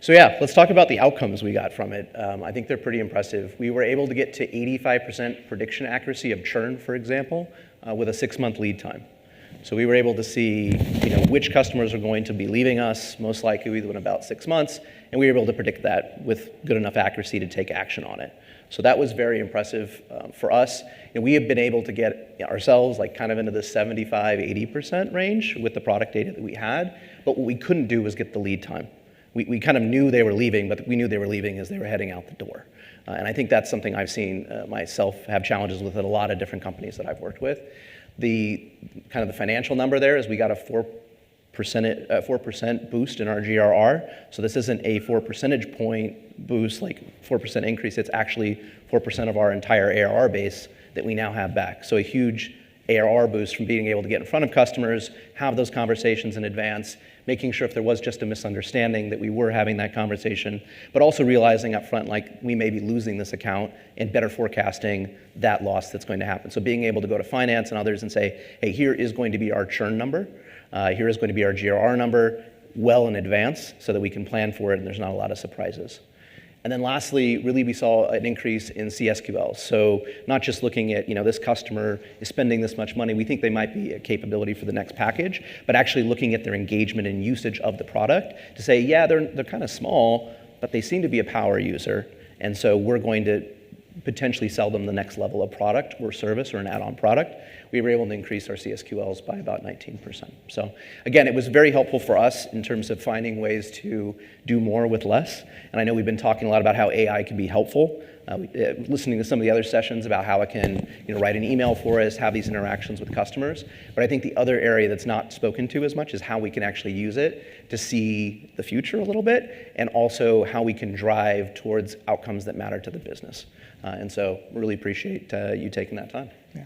So yeah, let's talk about the outcomes we got from it. I think they're pretty impressive. We were able to get to 85% prediction accuracy of churn, for example, with a 6-month lead time. So we were able to see, which customers are going to be leaving us, most likely within about 6 months, and we were able to predict that with good enough accuracy to take action on it. So that was very impressive for us. We have been able to get ourselves kind of into the 75-80% range with the product data that we had, but what we couldn't do was get the lead time. We kind of knew they were leaving, but we knew they were leaving as they were heading out the door. And I think that's something I've seen myself have challenges with at a lot of different companies that I've worked with. The kind of the financial number there is we got a 4% boost in our GRR. So this isn't a 4 percentage point boost, like 4% increase. It's actually 4% of our entire ARR base that we now have back. So a huge ARR boost from being able to get in front of customers, have those conversations in advance, making sure if there was just a misunderstanding that we were having that conversation, but also realizing up front, we may be losing this account and better forecasting that loss that's going to happen. So being able to go to finance and others and say, hey, here is going to be our churn number. Here is going to be our GRR number well in advance so that we can plan for it and there's not a lot of surprises. And then lastly, really we saw an increase in CSQL. So not just looking at, this customer is spending this much money, we think they might be a capability for the next package, but actually looking at their engagement and usage of the product to say, yeah, they're kind of small, but they seem to be a power user. And so we're going to potentially sell them the next level of product or service or an add-on product. We were able to increase our CSQLs by about 19%. So again, it was very helpful for us in terms of finding ways to do more with less. And I know we've been talking a lot about how AI can be helpful. Listening to some of the other sessions about how it can write an email for us, have these interactions with customers. But I think the other area that's not spoken to as much is how we can actually use it to see the future a little bit, and also how we can drive towards outcomes that matter to the business. And so really appreciate you taking that time. Yeah.